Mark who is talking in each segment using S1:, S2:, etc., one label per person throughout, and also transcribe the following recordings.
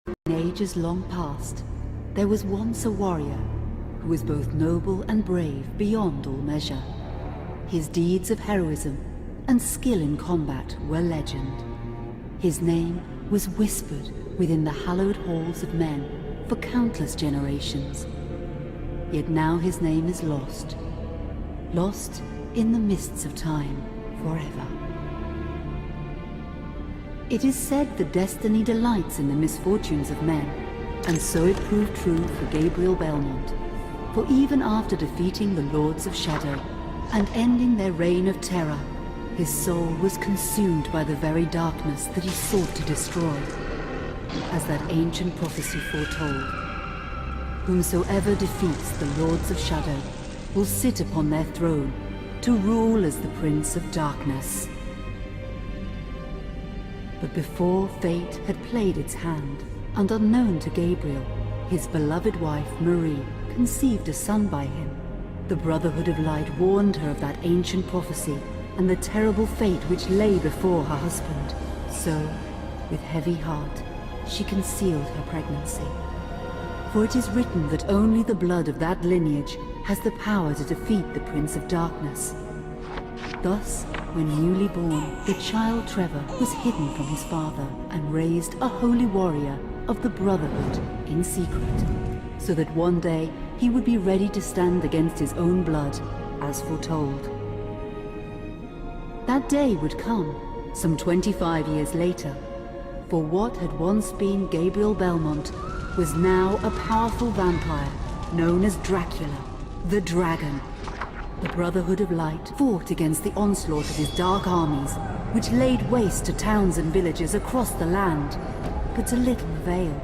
S1: In ages long past, there was once a warrior who was both noble and brave beyond all measure. His deeds of heroism and skill in combat were legend. His name was whispered within the hallowed halls of men for countless generations. Yet now his name is lost, lost in the mists of time forever. It is said that destiny delights in the misfortunes of men, and so it proved true for Gabriel Belmont. For even after defeating the Lords of Shadow and ending their reign of terror, his soul was consumed by the very darkness that he sought to destroy. As that ancient prophecy foretold, whomsoever defeats the Lords of Shadow will sit upon their throne to rule as the Prince of Darkness. But before fate had played its hand, and unknown to Gabriel, his beloved wife Marie conceived a son by him. The Brotherhood of Light warned her of that ancient prophecy and the terrible fate which lay before her husband. So, with heavy heart, she concealed her pregnancy. For it is written that only the blood of that lineage has the power to defeat the Prince of Darkness. Thus, when newly born, the child Trevor was hidden from his father and raised a holy warrior of the Brotherhood in secret, so that one day he would be ready to stand against his own blood, as foretold. That day would come, some 25 years later, for what had once been Gabriel Belmont was now a powerful vampire known as Dracula, the Dragon. The Brotherhood of Light fought against the onslaught of his dark armies, which laid waste to towns and villages across the land, but to little avail.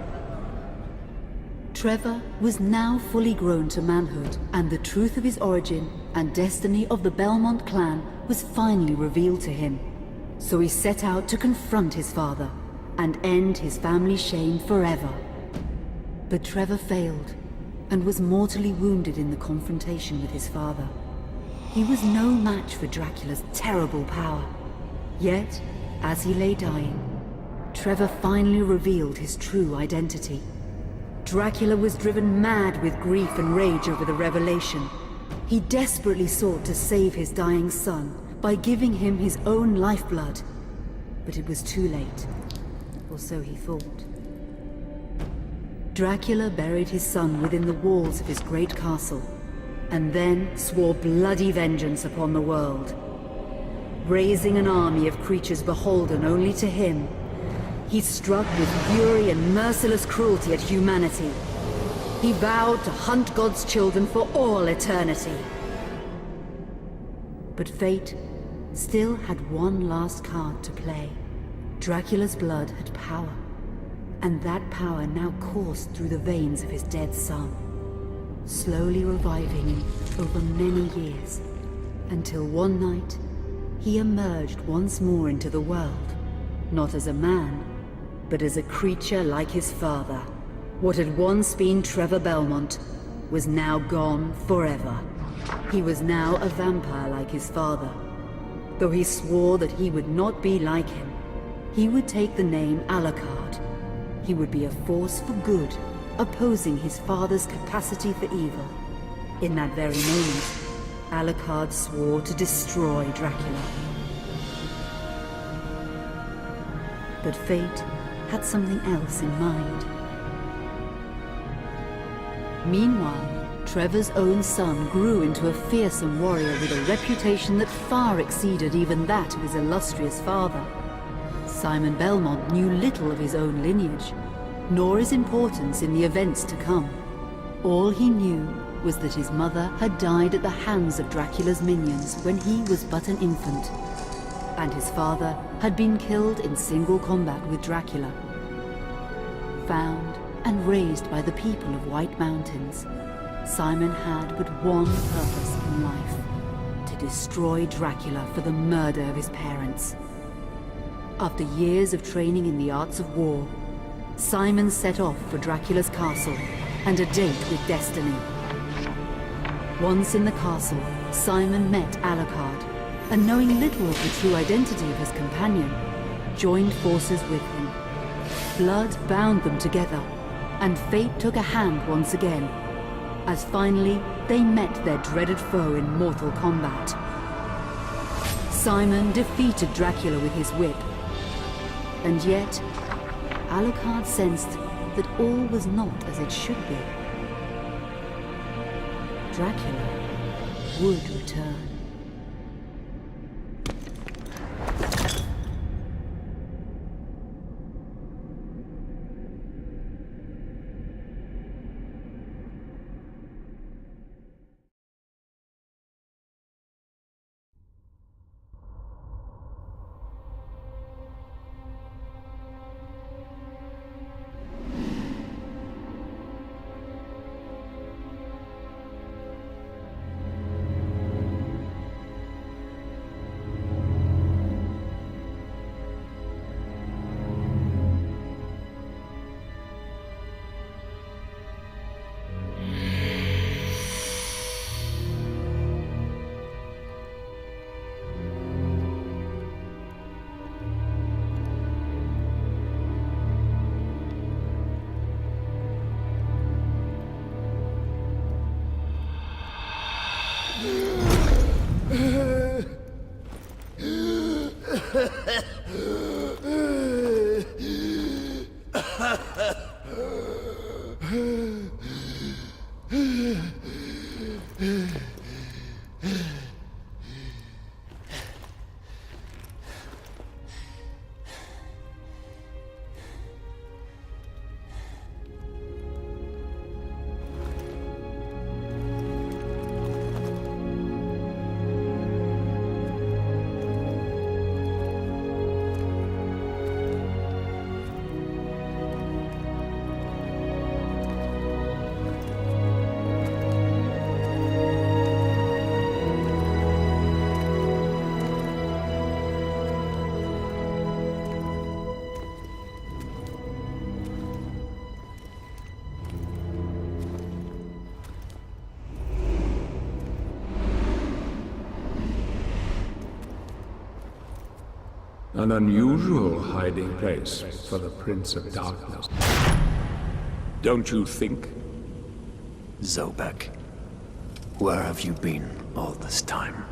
S1: Trevor was now fully grown to manhood, and the truth of his origin and destiny of the Belmont clan was finally revealed to him. So he set out to confront his father and end his family's shame forever. But Trevor failed and was mortally wounded in the confrontation with his father. He was no match for Dracula's terrible power. Yet, as he lay dying, Trevor finally revealed his true identity. Dracula was driven mad with grief and rage over the revelation. He desperately sought to save his dying son by giving him his own lifeblood. But it was too late, or so he thought. Dracula buried his son within the walls of his great castle, and then swore bloody vengeance upon the world. Raising an army of creatures beholden only to him, he struck with fury and merciless cruelty at humanity. He vowed to hunt God's children for all eternity. But fate still had one last card to play. Dracula's blood had power, and that power now coursed through the veins of his dead son, slowly reviving him over many years, until one night he emerged once more into the world, not as a man, but as a creature like his father. What had once been Trevor Belmont was now gone forever. He was now a vampire like his father. Though he swore that he would not be like him, he would take the name Alucard. He would be a force for good, opposing his father's capacity for evil. In that very moment, Alucard swore to destroy Dracula. But fate had something else in mind. Meanwhile, Trevor's own son grew into a fearsome warrior with a reputation that far exceeded even that of his illustrious father. Simon Belmont knew little of his own lineage, nor his importance in the events to come. All he knew was that his mother had died at the hands of Dracula's minions when he was but an infant, and his father had been killed in single combat with Dracula. Found and raised by the people of White Mountains, Simon had but one purpose in life: to destroy Dracula for the murder of his parents. After years of training in the arts of war, Simon set off for Dracula's castle and a date with destiny. Once in the castle, Simon met Alucard, and knowing little of the true identity of his companion, joined forces with him. Blood bound them together, and fate took a hand once again, as finally they met their dreaded foe in mortal combat. Simon defeated Dracula with his whip, and yet Alucard sensed that all was not as it should be. Dracula would return.
S2: An unusual hiding place for the Prince of Darkness. Don't you think?
S3: Zobek, where have you been all this time?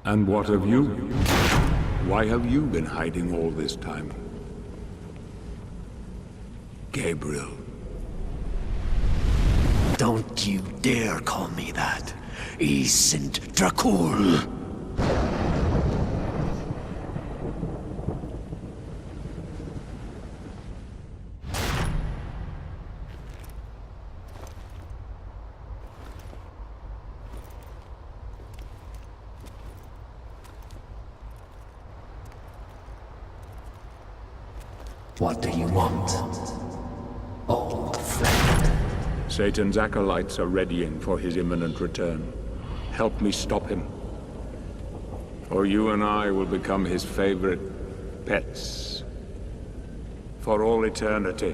S2: And what of you? Why have you been hiding all this time? Gabriel.
S3: Don't you dare call me that. I sind Dracul. What do you want, old friend?
S2: Satan's acolytes are readying for his imminent return. Help me stop him. Or you and I will become his favorite pets. For all eternity.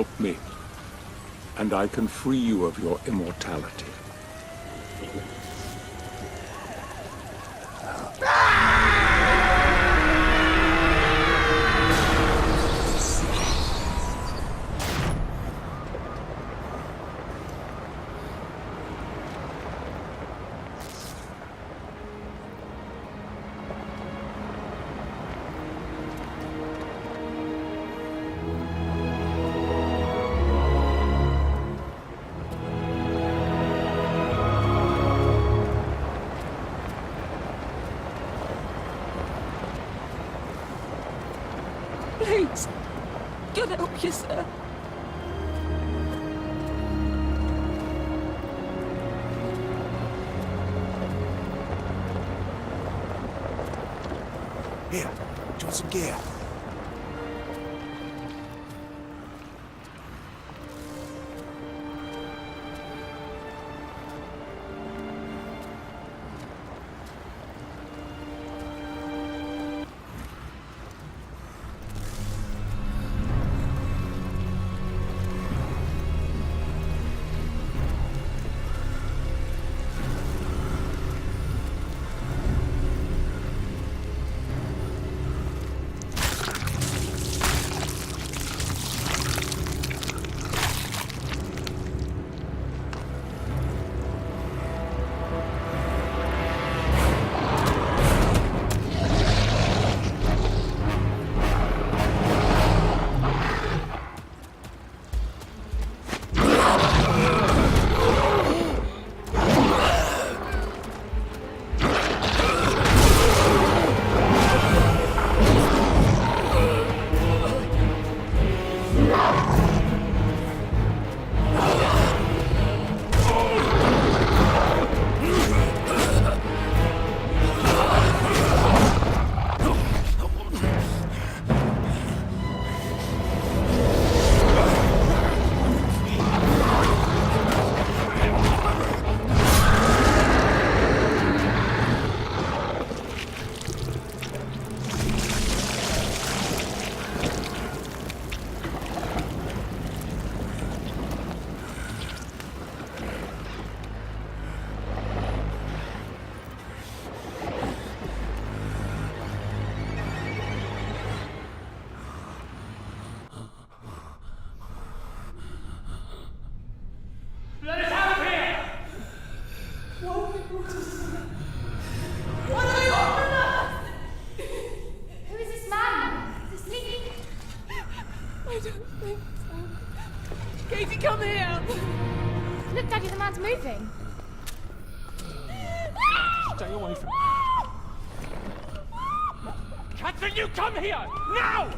S2: Help me, and I can free you of your immortality.
S4: Please, God help you, sir.
S5: Here, do you want some gear?
S4: Katie, come here!
S6: Look, Daddy, the man's moving.
S7: Stay away from me. Catherine, you come here! Now!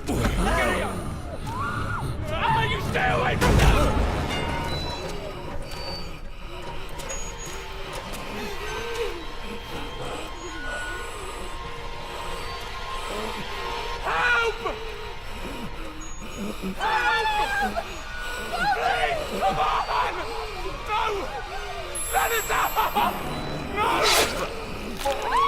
S7: Get here! You stay away from them! Help! Help! Please, come on! No! Let us out! No!